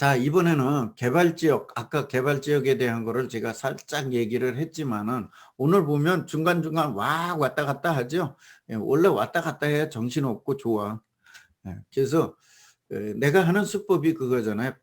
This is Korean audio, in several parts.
자, 이번에는 개발지역, 아까 개발지역에 대한 거를 제가 살짝 얘기를 했지만은 오늘 보면 중간중간 왔다 갔다 하죠. 예, 원래 왔다 갔다 해야 정신없고 좋아. 예, 그래서 내가 하는 수법이 그거잖아요.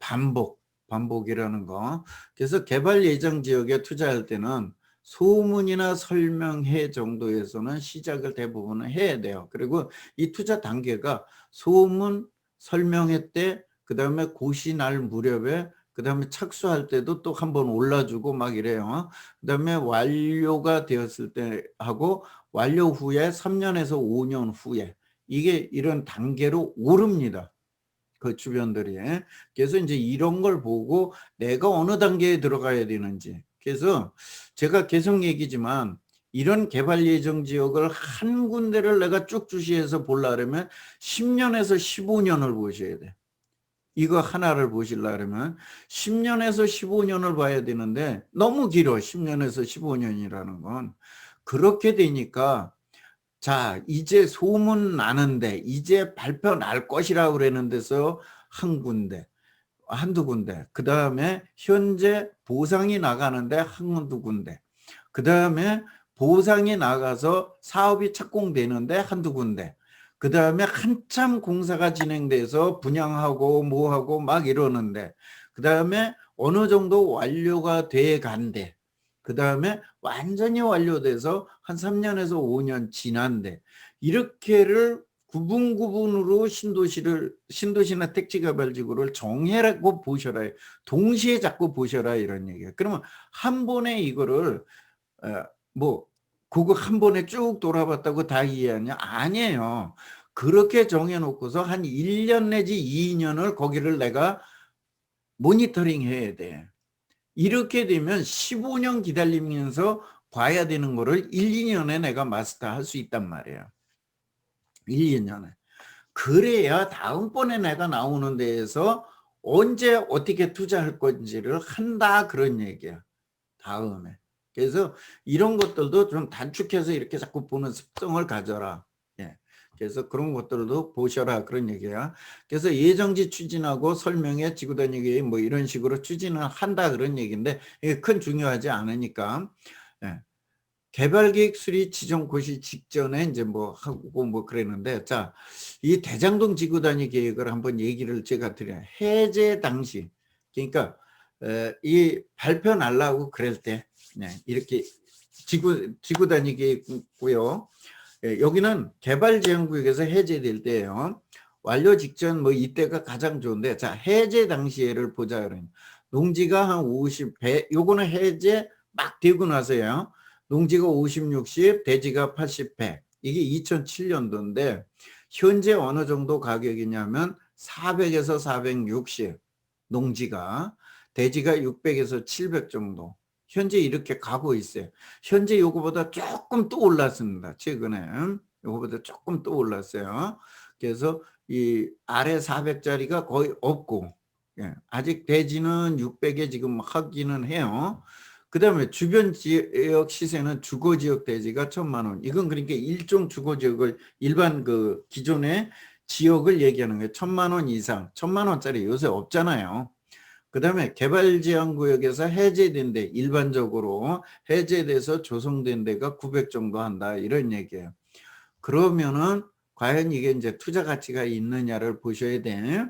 반복이라는 거. 그래서 개발 예정 지역에 투자할 때는 소문이나 설명회 정도에서는 시작을 대부분은 해야 돼요. 그리고 이 투자 단계가 소문, 설명회 때, 그 다음에 고시 날 무렵에, 그 다음에 착수할 때도 또 한번 올라주고 막 이래요. 그 다음에 완료가 되었을 때 하고 완료 후에 3년에서 5년 후에 이게 이런 단계로 오릅니다. 그 주변들이. 그래서 이제 이런 걸 보고 내가 어느 단계에 들어가야 되는지. 그래서 제가 계속 얘기지만 이런 개발 예정 지역을 한 군데를 내가 쭉 주시해서 보려면 10년에서 15년을 보셔야 돼. 이거 하나를 보시려 그러면 10년에서 15년을 봐야 되는데 너무 길어. 10년에서 15년이라는 건. 그렇게 되니까 자, 이제 소문 나는데, 이제 발표 날 것이라고 그러는 데서 한 군데, 한두 군데. 그 다음에 현재 보상이 나가는데 한두 군데. 그 다음에 보상이 나가서 사업이 착공되는데 한두 군데. 그 다음에 한참 공사가 진행돼서 분양하고 뭐하고 막 이러는데. 그 다음에 어느 정도 완료가 돼 간대. 그 다음에 완전히 완료돼서 한 3년에서 5년 지난데. 이렇게를 구분구분으로 신도시나 택지개발지구를 정해라고 보셔라. 동시에 자꾸 보셔라 이런 얘기예요. 그러면 한 번에 이거를 뭐 그거 한 번에 쭉 돌아봤다고 다 이해하냐? 아니에요. 그렇게 정해놓고서 한 1년 내지 2년을 거기를 내가 모니터링 해야 돼. 이렇게 되면 15년 기다리면서 봐야 되는 거를 1, 2년에 내가 마스터할 수 있단 말이에요. 1, 2년에. 그래야 다음번에 내가 나오는 데에서 언제 어떻게 투자할 건지를 한다 그런 얘기야. 다음에. 그래서 이런 것들도 좀 단축해서 이렇게 자꾸 보는 습성을 가져라. 예. 그래서 그런 것들도 보셔라 그런 얘기야. 그래서 예정지 추진하고 설명회 지구 다니기 뭐 이런 식으로 추진을 한다 그런 얘기인데 이게 큰 중요하지 않으니까. 예. 개발계획 수리 지정 고시 직전에 이제 뭐 하고 뭐 그랬는데 자, 이 대장동 지구 단위 계획을 한번 얘기를 제가 드려요. 해제 당시 그러니까 이 발표 날라고 그럴 때 네, 이렇게 지구 단위 계획고요. 여기는 개발 제한 구역에서 해제될 때예요. 완료 직전 뭐 이때가 가장 좋은데 자, 해제 당시에를 보자 그러면 농지가 한 50배 요거는 해제 막 되고 나서요. 농지가 50, 60, 대지가 80배. 이게 2007년도인데 현재 어느 정도 가격이냐면 400에서 460 농지가 대지가 600에서 700 정도. 현재 이렇게 가고 있어요. 현재 요거보다 조금 또 올랐습니다. 최근에 요거보다 조금 또 올랐어요. 그래서 이 아래 400짜리가 거의 없고 예, 아직 대지는 600에 지금 하기는 해요. 그 다음에 주변 지역 시세는 주거지역 대지가 1,000만 원. 이건 그러니까 일종 주거지역을 일반 그 기존의 지역을 얘기하는 거예요. 1,000만 원 이상, 1,000만 원짜리 요새 없잖아요. 그 다음에 개발제한구역에서 해제된 데 일반적으로 해제돼서 조성된 데가 900 정도 한다 이런 얘기예요. 그러면은 과연 이게 이제 투자 가치가 있느냐를 보셔야 돼.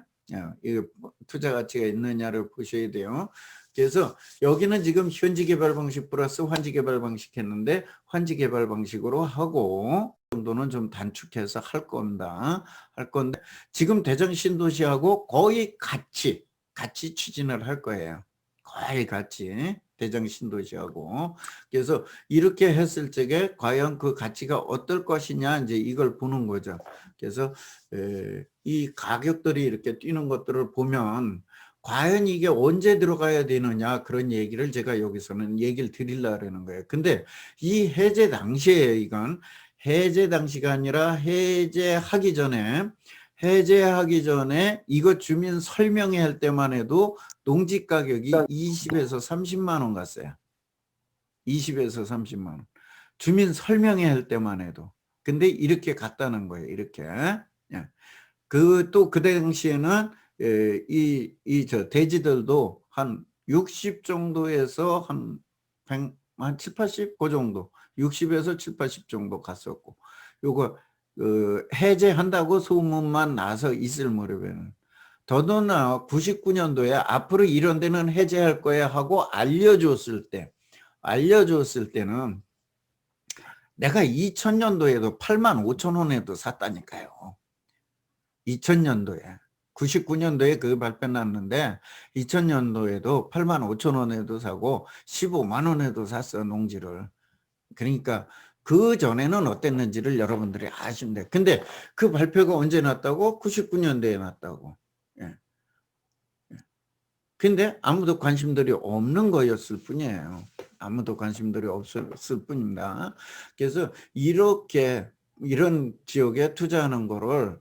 이거 투자 가치가 있느냐를 보셔야 돼요. 그래서 여기는 지금 현지 개발 방식 플러스 환지 개발 방식 했는데 환지 개발 방식으로 하고 정도는 좀 단축해서 할 건다. 할 건데 지금 대전 신도시하고 거의 같이 추진을 할 거예요. 거의 같이 대전 신도시하고. 그래서 이렇게 했을 적에 과연 그 가치가 어떨 것이냐 이제 이걸 보는 거죠. 그래서 이 가격들이 이렇게 뛰는 것들을 보면 과연 이게 언제 들어가야 되느냐 그런 얘기를 제가 여기서는 얘기를 드리려는 거예요. 근데 이 해제 당시에 이건 해제 당시가 아니라 해제하기 전에 이거 주민 설명회 할 때만 해도 농지 가격이 20에서 30만 원 갔어요. 20에서 30만 원. 주민 설명회 할 때만 해도. 근데 이렇게 갔다는 거예요. 이렇게. 또 그 당시에는 저 대지들도 한 60 정도에서 한 100, 한 7, 80? 그 정도. 60에서 7, 80 정도 갔었고. 요거, 해제한다고 소문만 나서 있을 무렵에는. 더더나 99년도에 앞으로 이런 데는 해제할 거야 하고 알려줬을 때는 내가 2000년도에도 85,000원에도 샀다니까요. 2000년도에. 99년도에 그 발표 났는데 2000년도에도 85,000원에도 사고 15만 원에도 샀어, 농지를. 그러니까 그 전에는 어땠는지를 여러분들이 아시면 돼. 근데 그 발표가 언제 났다고? 99년도에 났다고. 예. 근데 아무도 관심들이 없는 거였을 뿐이에요. 아무도 관심들이 없었을 뿐입니다. 그래서 이런 지역에 투자하는 거를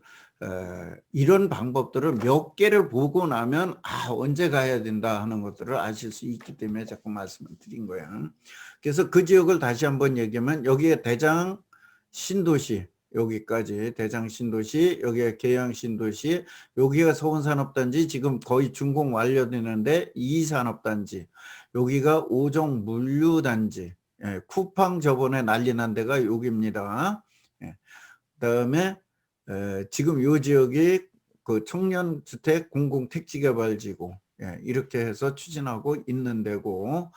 이런 방법들을 몇 개를 보고 나면 언제 가야 된다 하는 것들을 아실 수 있기 때문에 자꾸 말씀을 드린 거예요. 그래서 그 지역을 다시 한번 얘기하면 여기에 대장 신도시, 여기까지 대장 신도시, 여기에 계양 신도시, 여기가 서운산업단지, 지금 거의 준공 완료되는데 2산업단지, 여기가 오종 물류단지, 쿠팡 저번에 난리 난 데가 여기입니다. 그다음에 지금 요 지역이 그 청년주택 공공택지개발지구, 이렇게 해서 추진하고 있는 데고,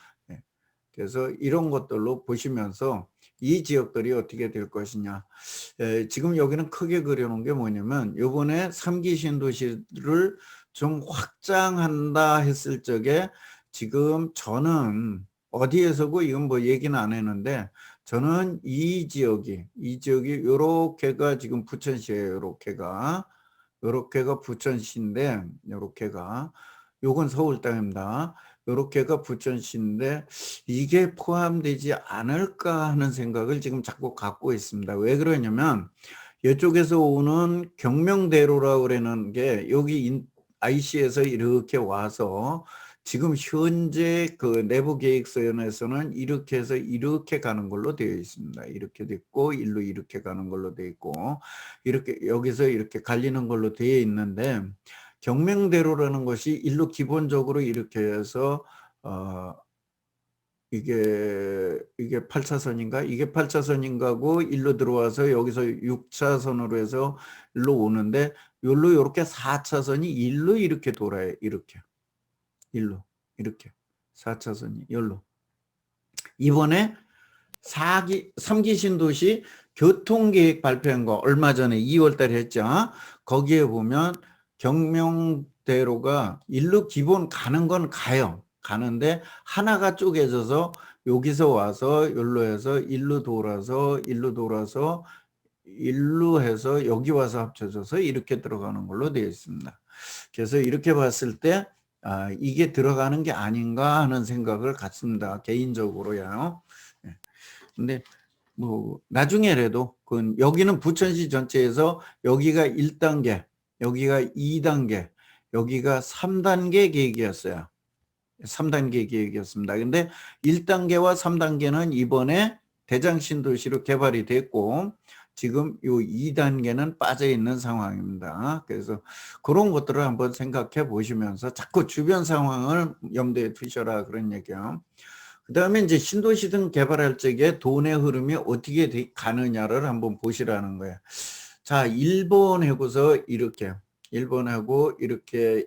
그래서 이런 것들로 보시면서 이 지역들이 어떻게 될 것이냐. 지금 여기는 크게 그려놓은 게 뭐냐면 이번에 3기 신도시를 좀 확장한다 했을 적에 지금 저는 어디에서고 이건 뭐 얘기는 안 했는데 저는 이 지역이 요렇게가 지금 부천시예요. 요렇게가 부천시인데 요건 서울 땅입니다. 요렇게가 부천시인데 이게 포함되지 않을까 하는 생각을 지금 자꾸 갖고 있습니다. 왜 그러냐면 이쪽에서 오는 경명대로라고 그러는 게 여기 IC에서 이렇게 와서 지금 현재 그 내부 계획서에서는 이렇게 해서 이렇게 가는 걸로 되어 있습니다. 이렇게 됐고 일로 이렇게 가는 걸로 되어 있고 이렇게 여기서 이렇게 갈리는 걸로 되어 있는데 경명대로라는 것이 일로 기본적으로 이렇게 해서 이게 8차선인가? 이게 8차선인가고 일로 들어와서 여기서 6차선으로 해서 일로 오는데 여기로 이렇게 4차선이 일로 이렇게 돌아요. 일로 이렇게 4차선이 여기로. 이번에 3기 신도시 교통계획 발표한 거 얼마 전에 2월 달에 했죠. 거기에 보면 경명대로가 일로 기본 가는 건 가는데 하나가 쪼개져서 여기서 와서 일로 해서 일로 돌아서 일로 해서 여기 와서 합쳐져서 이렇게 들어가는 걸로 되어 있습니다. 그래서 이렇게 봤을 때 이게 들어가는 게 아닌가 하는 생각을 갖습니다. 개인적으로요. 근데 뭐 나중에라도 여기는 부천시 전체에서 여기가 1단계, 여기가 2단계, 여기가 3단계 계획이었어요. 3단계 계획이었습니다. 근데 1단계와 3단계는 이번에 대장신도시로 개발이 됐고 지금 요 2단계는 빠져 있는 상황입니다. 그래서 그런 것들을 한번 생각해 보시면서 자꾸 주변 상황을 염두에 두셔라 그런 얘기예요. 그 다음에 이제 신도시 등 개발할 적에 돈의 흐름이 어떻게 가느냐를 한번 보시라는 거예요. 자, 일본하고서 일본하고 이렇게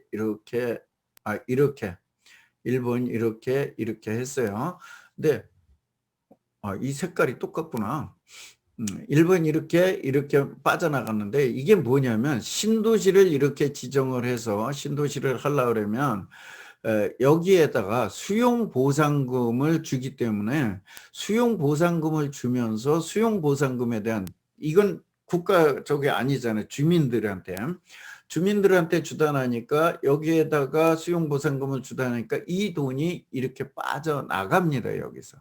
일본 이렇게 했어요. 근데 이 색깔이 똑같구나. 일본 이렇게 빠져나갔는데 이게 뭐냐면 신도시를 이렇게 지정을 해서 신도시를 하려고 그러면 여기에다가 수용보상금을 주기 때문에 수용보상금을 주면서 수용보상금에 대한 이건 국가 저게 아니잖아요. 주민들한테 주다 나니까 여기에다가 수용보상금을 주다 나니까 이 돈이 이렇게 빠져나갑니다. 여기서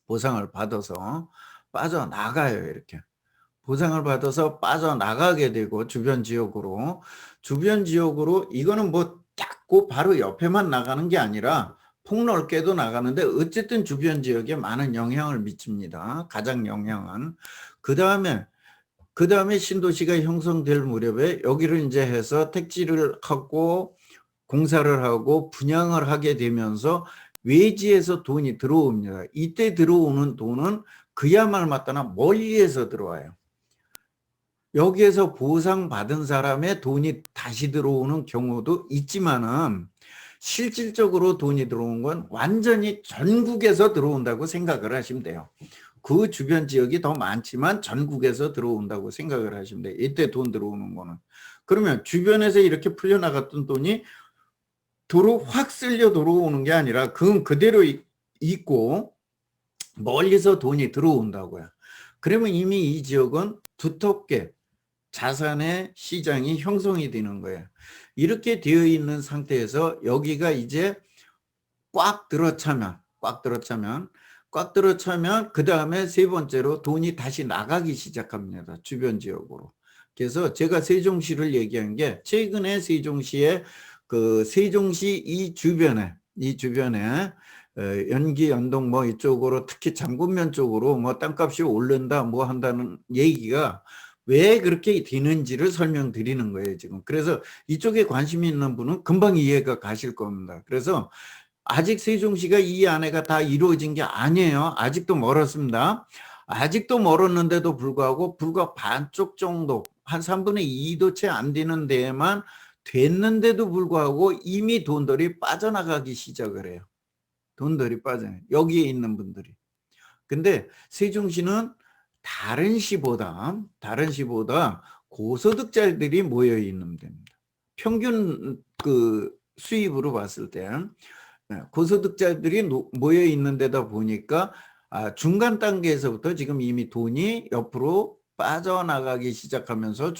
보상을 받아서 빠져나가요. 이렇게 보상을 받아서 빠져나가게 되고 주변 지역으로 이거는 뭐 딱 바로 옆에만 나가는 게 아니라 폭넓게도 나가는데 어쨌든 주변 지역에 많은 영향을 미칩니다. 가장 영향은. 그 다음에 그다음에 신도시가 형성될 무렵에 여기를 이제 해서 택지를 하고 공사를 하고 분양을 하게 되면서 외지에서 돈이 들어옵니다. 이때 들어오는 돈은 그야말 맞다나 멀리에서 들어와요. 여기에서 보상받은 사람의 돈이 다시 들어오는 경우도 있지만은 실질적으로 돈이 들어온 건 완전히 전국에서 들어온다고 생각을 하시면 돼요. 그 주변 지역이 더 많지만 전국에서 들어온다고 생각을 하시면 돼요. 이때 돈 들어오는 거는. 그러면 주변에서 이렇게 풀려나갔던 돈이 도로 확 쓸려 들어오는 게 아니라 그건 그대로 있고 멀리서 돈이 들어온다고요. 그러면 이미 이 지역은 두텁게 자산의 시장이 형성이 되는 거예요. 이렇게 되어 있는 상태에서 여기가 이제 꽉 들어차면 그 다음에 세 번째로 돈이 다시 나가기 시작합니다. 주변 지역으로. 그래서 제가 세종시를 얘기한 게 최근에 세종시의 그 세종시 이 주변에 연기 연동 뭐 이쪽으로 특히 장군면 쪽으로 뭐 땅값이 오른다 뭐 한다는 얘기가 왜 그렇게 되는지를 설명드리는 거예요, 지금. 그래서 이쪽에 관심이 있는 분은 금방 이해가 가실 겁니다. 그래서 아직 세종시가 이 안에가 다 이루어진 게 아니에요. 아직도 멀었습니다. 아직도 멀었는데도 불구하고 불과 반쪽 정도, 한 3분의 2도 채 안 되는 데에만 됐는데도 불구하고 이미 돈들이 빠져나가기 시작을 해요. 돈들이 빠져나가요. 여기에 있는 분들이. 근데 세종시는 다른 시보다 고소득자들이 모여 있는 데입니다. 평균 그 수입으로 봤을 때 고소득자들이 모여 있는 데다 보니까 중간 단계에서부터 지금 이미 돈이 옆으로 빠져나가기 시작하면서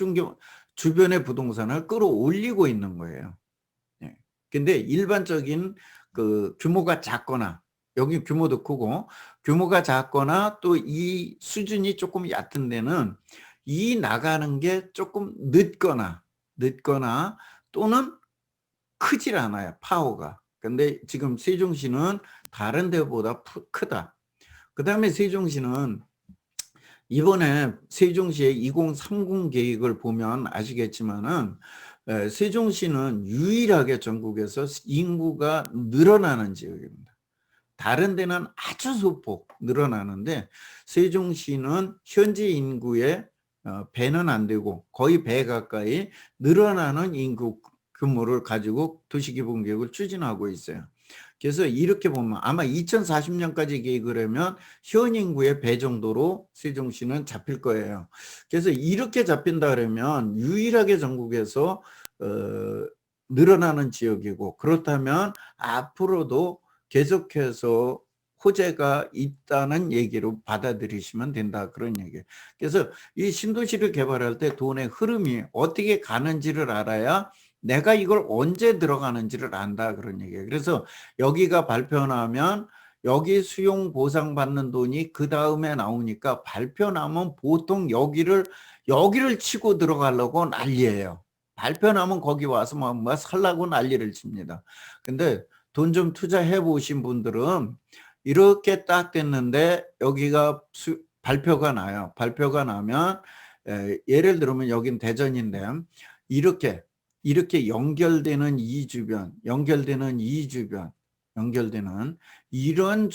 주변의 부동산을 끌어올리고 있는 거예요. 근데 일반적인 그 규모가 작거나 여기 규모도 크고 규모가 작거나 또 이 수준이 조금 얕은 데는 이 나가는 게 조금 늦거나 또는 크질 않아요. 파워가. 근데 지금 세종시는 다른 데보다 크다. 그 다음에 세종시는 이번에 세종시의 2030 계획을 보면 아시겠지만은 세종시는 유일하게 전국에서 인구가 늘어나는 지역입니다. 다른 데는 아주 소폭 늘어나는데 세종시는 현재 인구의 배는 안 되고 거의 배 가까이 늘어나는 인구 규모를 가지고 도시기본계획을 추진하고 있어요. 그래서 이렇게 보면 아마 2040년까지 계획을 하면 현 인구의 배 정도로 세종시는 잡힐 거예요. 그래서 이렇게 잡힌다 그러면 유일하게 전국에서 늘어나는 지역이고 그렇다면 앞으로도 계속해서 호재가 있다는 얘기로 받아들이시면 된다 그런 얘기예요. 그래서 이 신도시를 개발할 때 돈의 흐름이 어떻게 가는지를 알아야 내가 이걸 언제 들어가는지를 안다 그런 얘기예요. 그래서 여기가 발표 나면 여기 수용 보상 받는 돈이 그 다음에 나오니까 발표 나면 보통 여기를 치고 들어가려고 난리예요. 발표 나면 거기 와서 뭐 살라고 난리를 칩니다. 근데 돈 좀 투자해 보신 분들은 이렇게 딱 됐는데 여기가 발표가 나요. 발표가 나면 예를 들면 여긴 대전인데 이렇게 연결되는 이 주변, 연결되는 이런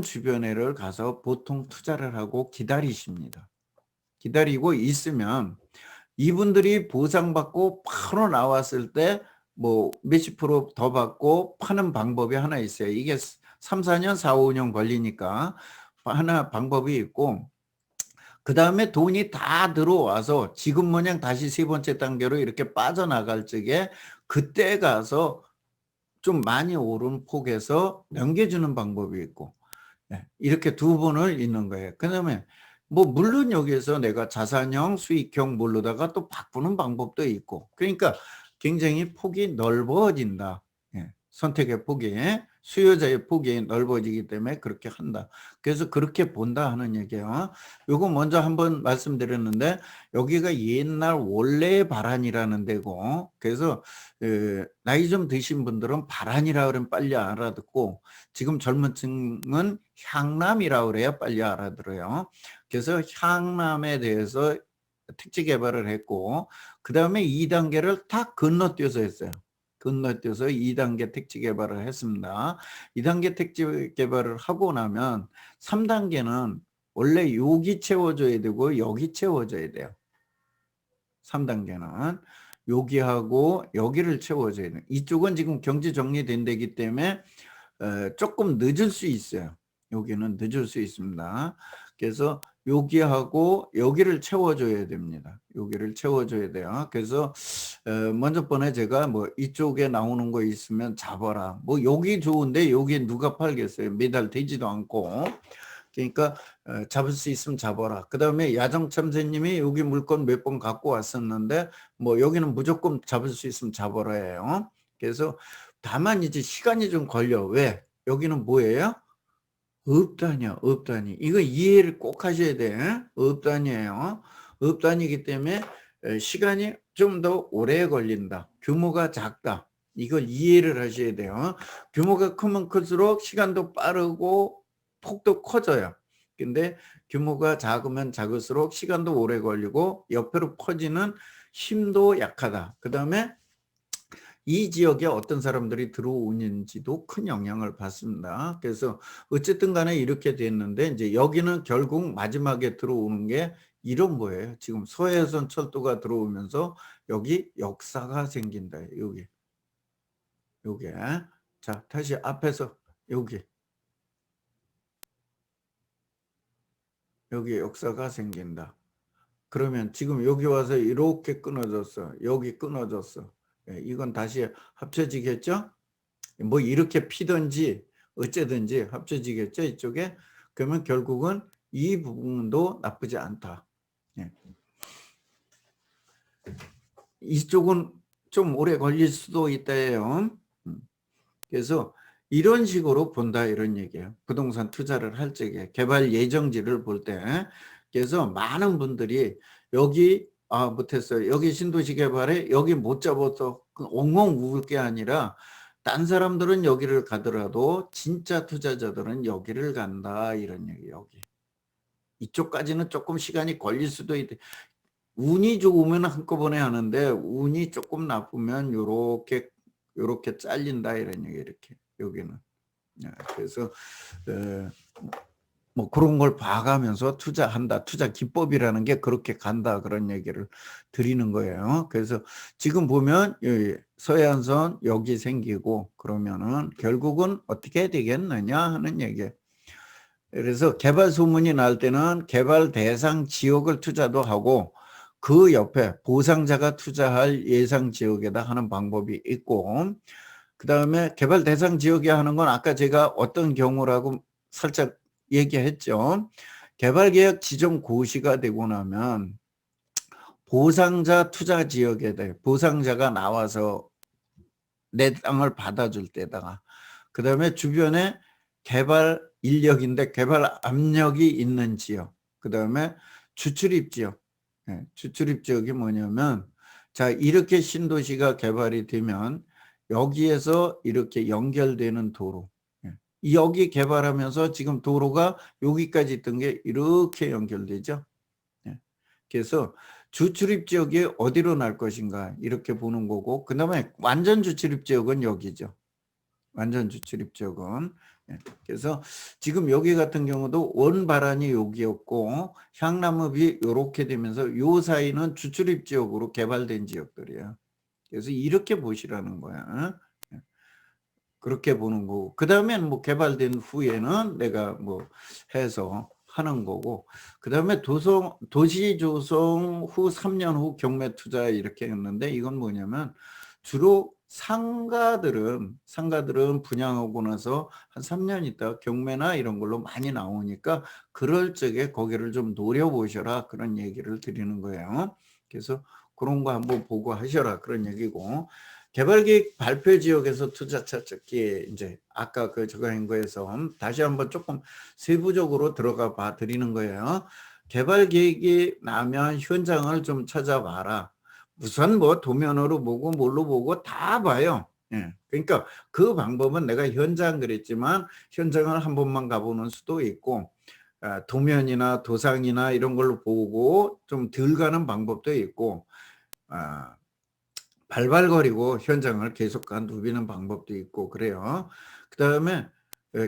주변에를 가서 보통 투자를 하고 기다리십니다. 기다리고 있으면 이분들이 보상받고 바로 나왔을 때 뭐 몇십 프로 더 받고 파는 방법이 하나 있어요. 이게 3, 4년, 4, 5년 걸리니까 하나 방법이 있고 그 다음에 돈이 다 들어와서 지금 모양 다시 세 번째 단계로 이렇게 빠져나갈 적에 그때 가서 좀 많이 오른 폭에서 넘겨주는 방법이 있고 이렇게 두 번을 있는 거예요. 그 다음에 뭐 물론 여기에서 내가 자산형, 수익형 모르다가 또 바꾸는 방법도 있고 그러니까 굉장히 폭이 넓어진다. 선택의 폭이 수요자의 폭이 넓어지기 때문에 그렇게 한다. 그래서 그렇게 본다 하는 얘기예요. 요거 먼저 한번 말씀드렸는데 여기가 옛날 원래의 발안이라는 데고 그래서 나이 좀 드신 분들은 발안이라 그러면 빨리 알아듣고 지금 젊은 층은 향남이라 그래야 빨리 알아들어요. 그래서 향남에 대해서 택지 개발을 했고 그다음에 2단계를 다 건너뛰어서 했어요. 건너뛰어서 2단계 택지 개발을 했습니다. 2단계 택지 개발을 하고 나면 3단계는 원래 여기 채워줘야 되고 여기 채워줘야 돼요. 3단계는 여기하고 여기를 채워줘야 돼요. 이쪽은 지금 경제 정리된 데기 때문에 조금 늦을 수 있어요. 여기는 늦을 수 있습니다. 그래서 여기하고 여기를 채워줘야 됩니다. 여기를 채워줘야 돼요. 그래서 먼저 번에 제가 뭐 이쪽에 나오는 거 있으면 잡아라. 뭐 여기 좋은데 여기 누가 팔겠어요. 매달 되지도 않고. 그러니까 잡을 수 있으면 잡아라. 그 다음에 야정참새님이 여기 물건 몇 번 갖고 왔었는데 뭐 여기는 무조건 잡을 수 있으면 잡아라 해요. 그래서 다만 이제 시간이 좀 걸려. 왜? 여기는 뭐예요? 업단이야, 업단위. 이거 이해를 꼭 하셔야 돼. 업단위예요. 업단위이기 때문에 시간이 좀 더 오래 걸린다. 규모가 작다. 이걸 이해를 하셔야 돼요. 규모가 크면 클수록 시간도 빠르고 폭도 커져요. 근데 규모가 작으면 작을수록 시간도 오래 걸리고 옆으로 퍼지는 힘도 약하다. 그 다음에 이 지역에 어떤 사람들이 들어오는지도 큰 영향을 받습니다. 그래서 어쨌든 간에 이렇게 됐는데 이제 여기는 결국 마지막에 들어오는 게 이런 거예요. 지금 서해선 철도가 들어오면서 여기 역사가 생긴다. 여기. 요게. 자, 다시 앞에서 여기. 여기 역사가 생긴다. 그러면 지금 여기 와서 이렇게 끊어졌어. 여기 끊어졌어. 이건 다시 합쳐지겠죠? 뭐 이렇게 피든지 어쩌든지 합쳐지겠죠? 이쪽에. 그러면 결국은 이 부분도 나쁘지 않다. 이쪽은 좀 오래 걸릴 수도 있다예요. 그래서 이런 식으로 본다 이런 얘기예요. 부동산 투자를 할 적에 개발 예정지를 볼 때. 그래서 많은 분들이 여기 못했어요. 여기 신도시 개발에 여기 못 잡아서 엉엉 우을 게 아니라 딴 사람들은 여기를 가더라도 진짜 투자자들은 여기를 간다 이런 얘기 여기. 이쪽까지는 조금 시간이 걸릴 수도 있대. 운이 좋으면 한꺼번에 하는데 운이 조금 나쁘면 요렇게 잘린다 이런 얘기 이렇게 여기는. 그래서 뭐 그런 걸 봐가면서 투자한다. 투자 기법이라는 게 그렇게 간다. 그런 얘기를 드리는 거예요. 그래서 지금 보면 서해안선 여기 생기고 그러면은 결국은 어떻게 되겠느냐 하는 얘기예요. 그래서 개발 소문이 날 때는 개발 대상 지역을 투자도 하고 그 옆에 보상자가 투자할 예상 지역에다 하는 방법이 있고 그 다음에 개발 대상 지역에 하는 건 아까 제가 어떤 경우라고 살짝 얘기했죠. 개발계획 지정 고시가 되고 나면 보상자 투자 지역에 대해 보상자가 나와서 내 땅을 받아줄 때다가 그 다음에 주변에 개발 인력인데 개발 압력이 있는 지역 그 다음에 주출입 지역 주출입 지역이 뭐냐면 자 이렇게 신도시가 개발이 되면 여기에서 이렇게 연결되는 도로 여기 개발하면서 지금 도로가 여기까지 있던 게 이렇게 연결되죠. 그래서 주출입 지역이 어디로 날 것인가 이렇게 보는 거고 그 다음에 완전 주출입 지역은 여기죠. 완전 주출입 지역은. 그래서 지금 여기 같은 경우도 원발안이 여기였고 향남읍이 이렇게 되면서 요 사이는 주출입 지역으로 개발된 지역들이에요. 그래서 이렇게 보시라는 거야. 그렇게 보는 거고 그 다음에는 뭐 개발된 후에는 내가 뭐 해서 하는 거고 그 다음에 도시 조성 후 3년 후 경매 투자 이렇게 했는데 이건 뭐냐면 주로 상가들은 분양하고 나서 한 3년 있다 경매나 이런 걸로 많이 나오니까 그럴 적에 거기를 좀 노려보셔라 그런 얘기를 드리는 거예요. 그래서 그런 거 한번 보고 하셔라 그런 얘기고 개발계획 발표 지역에서 투자처 찾기 이제 아까 그 저거 한 거에서 다시 한번 조금 세부적으로 들어가 봐 드리는 거예요. 개발계획이 나면 현장을 좀 찾아봐라. 우선 뭐 도면으로 보고 뭘로 보고 다 봐요. 예. 그러니까 그 방법은 내가 현장 그랬지만 현장을 한 번만 가보는 수도 있고 도면이나 도상이나 이런 걸로 보고 좀 덜 가는 방법도 있고 발발거리고 현장을 계속 누비는 방법도 있고 그래요. 그다음에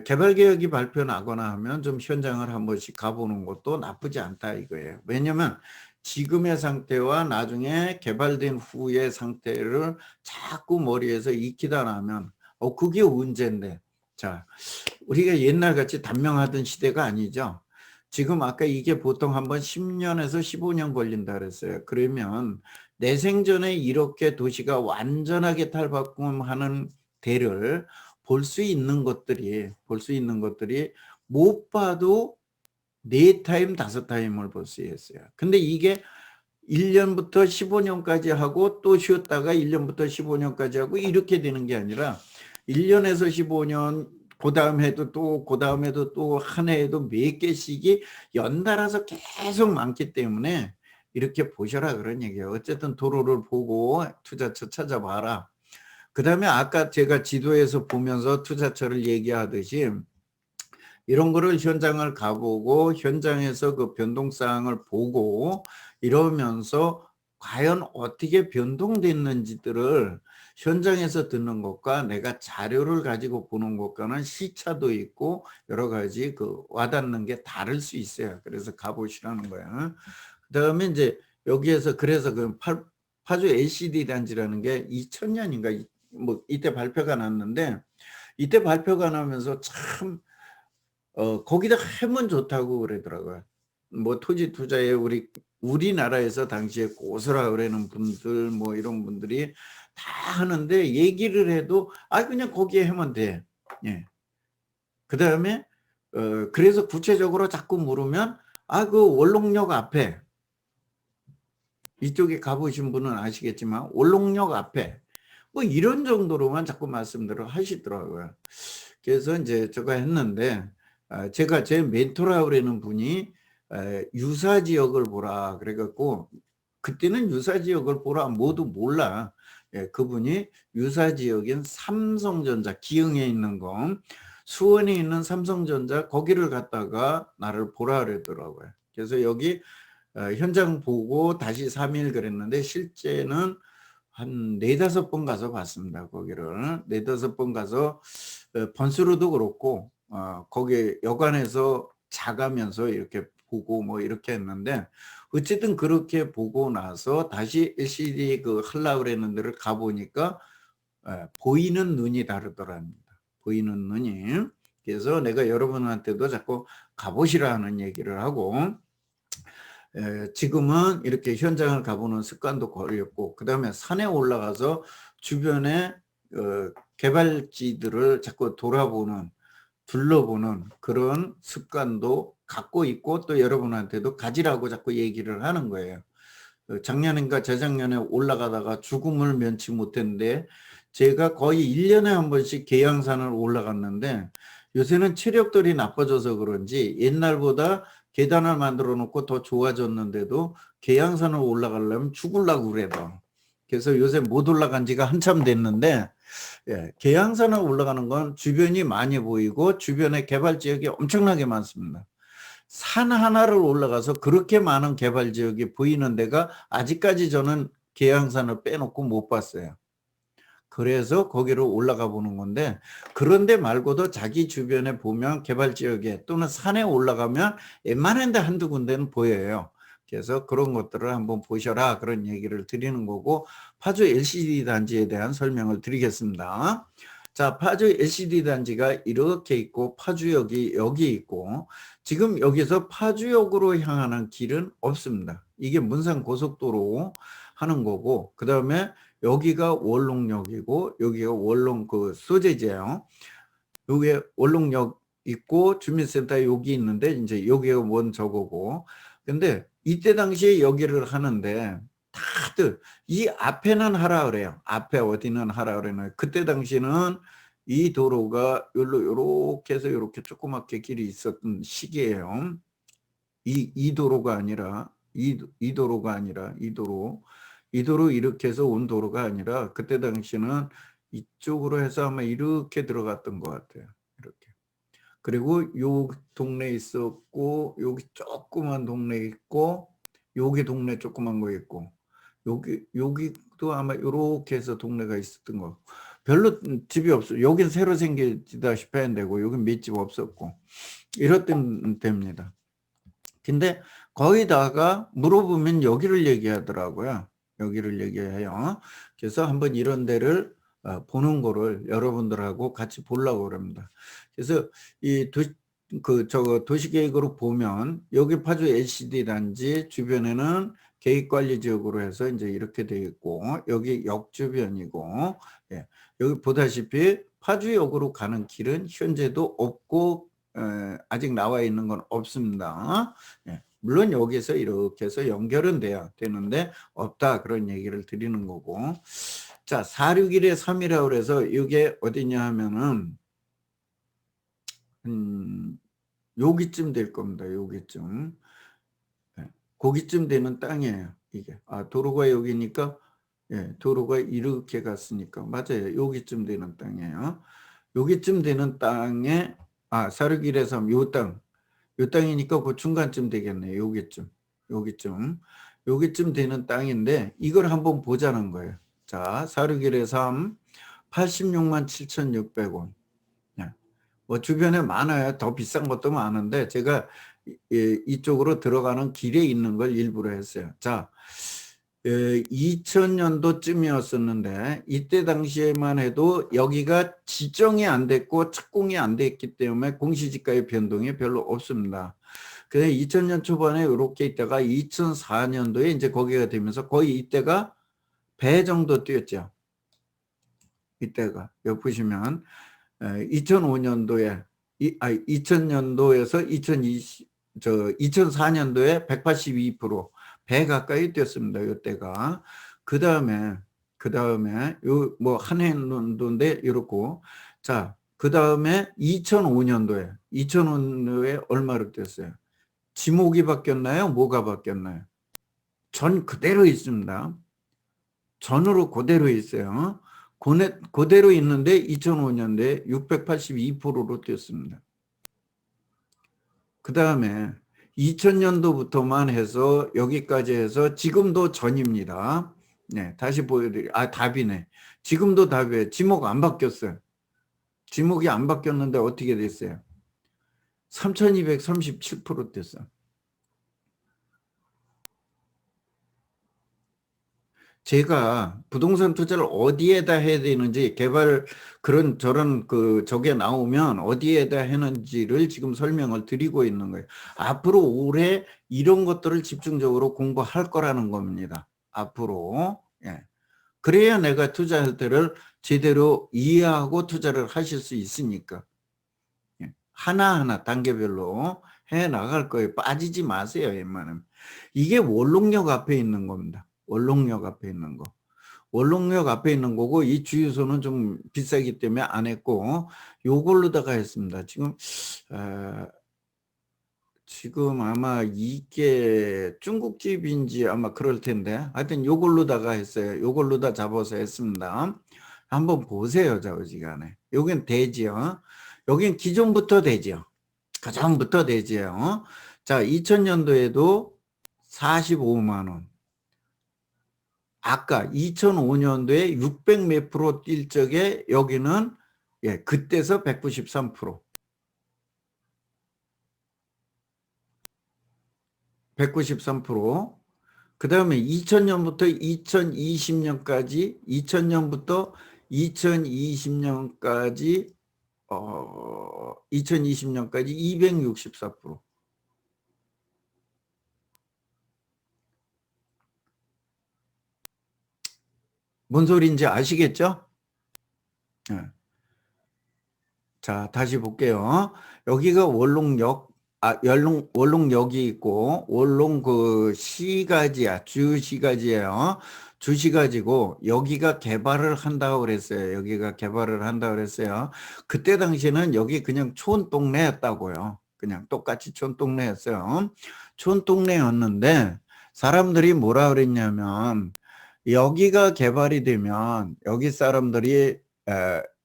개발계획이 발표 나거나 하면 좀 현장을 한 번씩 가보는 것도 나쁘지 않다 이거예요. 왜냐면 지금의 상태와 나중에 개발된 후의 상태를 자꾸 머리에서 익히다 나면 그게 언젠데. 자, 우리가 옛날같이 단명하던 시대가 아니죠. 지금 아까 이게 보통 한번 10년에서 15년 걸린다 그랬어요. 그러면 내 생전에 이렇게 도시가 완전하게 탈바꿈하는 대를 볼 수 있는 것들이 못 봐도 4타임 5타임을 볼 수 있어요. 근데 이게 1년부터 15년까지 하고 또 쉬었다가 1년부터 15년까지 하고 이렇게 되는 게 아니라 1년에서 15년 그다음 해도 또 그다음 해도 또 한 해에도 몇 개씩이 연달아서 계속 많기 때문에 이렇게 보셔라 그런 얘기예요. 어쨌든 도로를 보고 투자처 찾아봐라. 그다음에 아까 제가 지도에서 보면서 투자처를 얘기하듯이 이런 거를 현장을 가보고 현장에서 그 변동사항을 보고 이러면서 과연 어떻게 변동됐는지들을 현장에서 듣는 것과 내가 자료를 가지고 보는 것과는 시차도 있고 여러 가지 그 와닿는 게 다를 수 있어요. 그래서 가보시라는 거야. 그다음에 이제 여기에서 그래서 그 파주 LCD 단지라는 게 2000년인가 뭐 이때 발표가 났는데 이때 발표가 나면서 참 거기다 하면 좋다고 그러더라고요. 뭐 토지 투자에 우리나라에서 당시에 고수라 그러는 분들 뭐 이런 분들이 다 하는데 얘기를 해도 그냥 거기에 하면 돼. 예. 그다음에 그래서 구체적으로 자꾸 물으면 그 원롱역 앞에 이쪽에 가보신 분은 아시겠지만 원롱역 앞에 뭐 이런 정도로만 자꾸 말씀들을 하시더라고요. 그래서 이제 제가 했는데 제가 제 멘토라 그러는 분이 유사 지역을 보라 그래갖고 그때는 유사 지역을 보라 모두 몰라. 예, 그분이 유사 지역인 삼성전자 기흥에 있는 거 수원에 있는 삼성전자 거기를 갖다가 나를 보라 그러더라고요. 그래서 여기 현장 보고 다시 3일 그랬는데 실제는 한 4-5번 가서 봤습니다. 거기를 4-5번 가서 번수로도 그렇고 거기 여관에서 자가면서 이렇게 보고 뭐 이렇게 했는데 어쨌든 그렇게 보고 나서 다시 LCD 그 하려고 그랬는 데를 가보니까 보이는 눈이 다르더랍니다. 보이는 눈이. 그래서 내가 여러분한테도 자꾸 가보시라 하는 얘기를 하고 지금은 이렇게 현장을 가보는 습관도 걸렸고 그 다음에 산에 올라가서 주변에 개발지들을 자꾸 둘러보는 그런 습관도 갖고 있고 또 여러분한테도 가지라고 자꾸 얘기를 하는 거예요. 작년인가 재작년에 올라가다가 죽음을 면치 못했는데 제가 거의 1년에 한 번씩 계양산을 올라갔는데 요새는 체력들이 나빠져서 그런지 옛날보다 계단을 만들어 놓고 더 좋아졌는데도 계양산을 올라가려면 죽으려고 그래도. 그래서 요새 못 올라간 지가 한참 됐는데 계양산을 올라가는 건 주변이 많이 보이고 주변에 개발 지역이 엄청나게 많습니다. 산 하나를 올라가서 그렇게 많은 개발 지역이 보이는 데가 아직까지 저는 계양산을 빼놓고 못 봤어요. 그래서 거기로 올라가 보는 건데 그런데 말고도 자기 주변에 보면 개발 지역에 또는 산에 올라가면 웬만한 데 한두 군데는 보여요. 그래서 그런 것들을 한번 보셔라 그런 얘기를 드리는 거고 파주 LCD 단지에 대한 설명을 드리겠습니다. 자, 파주 LCD 단지가 이렇게 있고 파주역이 여기 있고 지금 여기서 파주역으로 향하는 길은 없습니다. 이게 문산 고속도로 하는 거고 그 다음에 여기가 원롱역이고 여기가 원롱 그 소재지예요. 여기에 원롱역 있고 주민센터 여기 있는데 이제 여기가 원 저거고 근데 이때 당시에 여기를 하는데 다들 이 앞에는 하라 그래요. 앞에 어디는 하라 그래요. 그때 당시는 이 도로가 여기로 요렇게 해서 요렇게 조그맣게 길이 있었던 시기예요. 이 도로가 아니라 이 도로가 아니라 이 도로 이렇게 해서 온 도로가 아니라 그때 당시는 이쪽으로 해서 아마 이렇게 들어갔던 것 같아요. 이렇게. 그리고 요 동네 있었고 여기 조그만 동네 있고 여기 동네 조그만 거 있고 여기도 아마 요렇게 해서 동네가 있었던 거. 별로 집이 없어요. 여긴 새로 생기다시피 했는데 여긴 몇 집 없었고 이렇던 때입니다. 근데 거기다가 물어보면 여기를 얘기하더라고요. 여기를 얘기해요. 그래서 한번 이런 데를 보는 거를 여러분들하고 같이 보려고 그럽니다. 그래서 이 도시계획으로 보면 여기 파주 LCD 단지 주변에는 계획관리지역으로 해서 이제 이렇게 되어 있고 여기 역 주변이고 예, 여기 보다시피 파주역으로 가는 길은 현재도 없고 아직 나와 있는 건 없습니다. 예, 물론 여기서 이렇게 해서 연결은 돼야 되는데 없다 그런 얘기를 드리는 거고 자 461에 3이라고 그래서 이게 어디냐 하면은 여기쯤 될 겁니다. 여기쯤 거기쯤 되는 땅이에요. 이게 도로가 여기니까 예, 도로가 이렇게 갔으니까 맞아요. 여기쯤 되는 땅이에요. 여기쯤 되는 땅에 461에 3 요 땅이니까 그 중간쯤 되겠네요. 여기쯤 되는 땅인데 이걸 한번 보자는 거예요. 자, 461에 3 86만 7,600원. 뭐 주변에 많아요. 더 비싼 것도 많은데 제가 이쪽으로 들어가는 길에 있는 걸 일부러 했어요. 자, 2000년도쯤이었었는데 이때 당시에만 해도 여기가 지정이 안 됐고 착공이 안 됐기 때문에 공시지가의 변동이 별로 없습니다. 그래서 2000년 초반에 이렇게 있다가 2004년도에 이제 거기가 되면서 거의 이때가 배 정도 뛰었죠. 이때가 여기 보시면 2005년도에 2000년도에서 2004년도에 182%배 가까이 뛰었습니다. 이때가 그 다음에 요 뭐 한 해년도인데 이렇고 자 그 다음에 2005년도에 얼마로 뛰었어요? 지목이 바뀌었나요? 뭐가 바뀌었나요? 전 그대로 있습니다. 전으로 그대로 있어요. 그대로 있는데 2005년도에 682%로 뛰었습니다. 그 다음에 2000년도부터만 해서 여기까지 해서 지금도 전입니다. 네, 다시 보여드릴게요. 답이네. 지금도 답이에요. 지목 안 바뀌었어요. 지목이 안 바뀌었는데 어떻게 됐어요? 3237% 됐어요. 제가 부동산 투자를 어디에다 해야 되는지 개발 그런 저런 저게 나오면 어디에다 하는지를 지금 설명을 드리고 있는 거예요. 앞으로 올해 이런 것들을 집중적으로 공부할 거라는 겁니다. 앞으로. 예. 그래야 내가 투자할 때를 제대로 이해하고 투자를 하실 수 있으니까. 예. 하나하나 단계별로 해 나갈 거예요. 빠지지 마세요. 웬만하면. 이게 원롱역 앞에 있는 겁니다. 원롱역 앞에 있는 거. 원롱역 앞에 있는 거고 이 주유소는 좀 비싸기 때문에 안 했고 요걸로다가 했습니다. 지금 아마 이게 중국집인지 아마 그럴 텐데 하여튼 요걸로다가 했어요. 요걸로다 잡아서 했습니다. 한번 보세요. 저 시간에. 여긴 대지요. 여긴 기존부터 대지요. 그전부터 대지요. 자 2000년도에도 45만 원. 아까 2005년도에 600 몇 프로 뛸 적에 여기는 그때서 193%. 193%. 그 다음에 2000년부터 2020년까지 2000년부터 2020년까지 264%. 뭔 소리인지 아시겠죠? 네. 자, 다시 볼게요. 여기가 원롱역, 원롱역이 있고 원롱 그 시가지야. 주시가지예요. 주시가지고 여기가 개발을 한다고 그랬어요. 여기가 개발을 한다고 그랬어요. 그때 당시에는 여기 그냥 촌동네였다고요. 그냥 똑같이 촌동네였어요. 촌동네였는데 사람들이 뭐라 그랬냐면 여기가 개발이 되면 여기 사람들이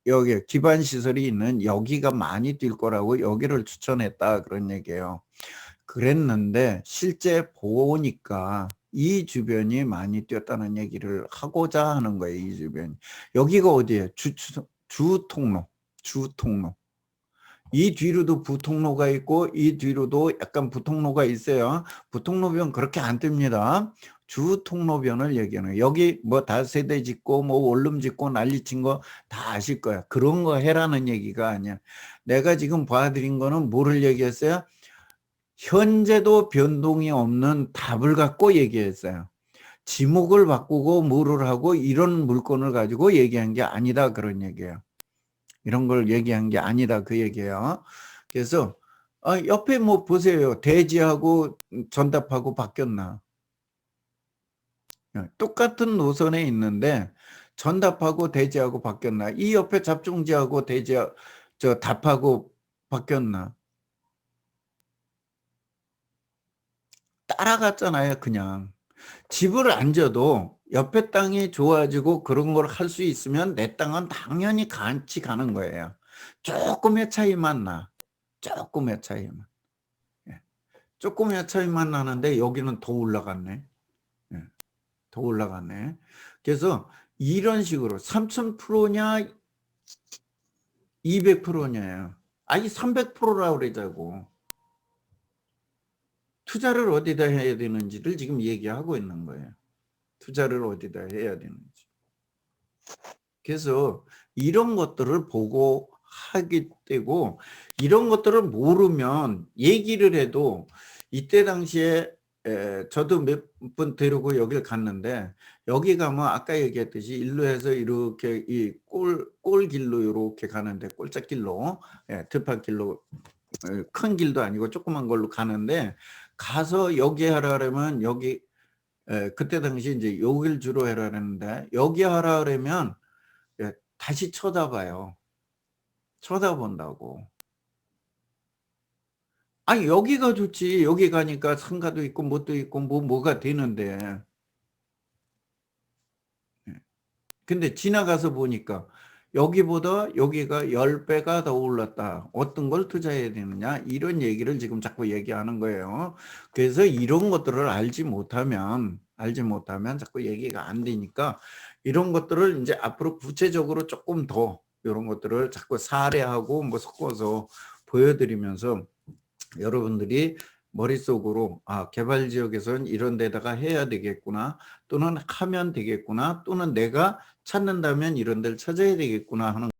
여기 기반 시설이 있는 여기가 많이 뛸 거라고 여기를 추천했다 그런 얘기예요. 그랬는데 실제 보니까 이 주변이 많이 뛰었다는 얘기를 하고자 하는 거예요. 이 주변. 여기가 어디예요? 주통로. 주통로. 이 뒤로도 부통로가 있고 이 뒤로도 약간 부통로가 있어요. 부통로변 그렇게 안 뜹니다. 주통로변을 얘기하는 여기 뭐 다 세대 짓고 뭐 원룸 짓고 난리 친 거 다 아실 거야. 그런 거 해라는 얘기가 아니야. 내가 지금 봐드린 거는 뭐를 얘기했어요? 현재도 변동이 없는 답을 갖고 얘기했어요. 지목을 바꾸고 뭐를 하고 이런 물건을 가지고 얘기한 게 아니다 그런 얘기예요. 이런 걸 얘기한 게 아니다 그 얘기예요. 그래서 옆에 뭐 보세요. 대지하고 전답하고 바뀌었나. 똑같은 노선에 있는데 전답하고 대지하고 바뀌었나. 이 옆에 잡종지하고 저 답하고 바뀌었나. 따라갔잖아요 그냥. 집을 안 져도 옆에 땅이 좋아지고 그런 걸 할 수 있으면 내 땅은 당연히 같이 가는 거예요. 조금의 차이만 나. 조금의 차이만. 예. 조금의 차이만 나는데 여기는 더 올라갔네. 예. 더 올라갔네. 그래서 이런 식으로 3000%냐 200%냐예요. 아니 300%라고 그러자고. 투자를 어디다 해야 되는지를 지금 얘기하고 있는 거예요. 투자를 어디다 해야 되는지. 그래서 이런 것들을 보고 하게 되고 이런 것들을 모르면 얘기를 해도 이때 당시에 저도 몇 번 데리고 여길 갔는데 여기 가면 아까 얘기했듯이 일로 해서 이렇게 이 꼴길로 이렇게 가는데 꼴짝길로 들판길로 큰 길도 아니고 조그만 걸로 가는데 가서 여기 하라 그러면 여기 그때 당시 이제 여길 주로 해라 그랬는데 여기 하라 그러면 다시 쳐다봐요. 쳐다본다고. 아니 여기가 좋지. 여기 가니까 상가도 있고 뭣도 있고 뭐가 되는데. 근데 지나가서 보니까 여기보다 여기가 10배가 더 올랐다. 어떤 걸 투자해야 되느냐 이런 얘기를 지금 자꾸 얘기하는 거예요. 그래서 이런 것들을 알지 못하면 자꾸 얘기가 안 되니까 이런 것들을 이제 앞으로 구체적으로 조금 더 이런 것들을 자꾸 사례하고 뭐 섞어서 보여드리면서 여러분들이 머릿속으로 개발 지역에서는 이런 데다가 해야 되겠구나 또는 하면 되겠구나 또는 내가 찾는다면 이런 데를 찾아야 되겠구나 하는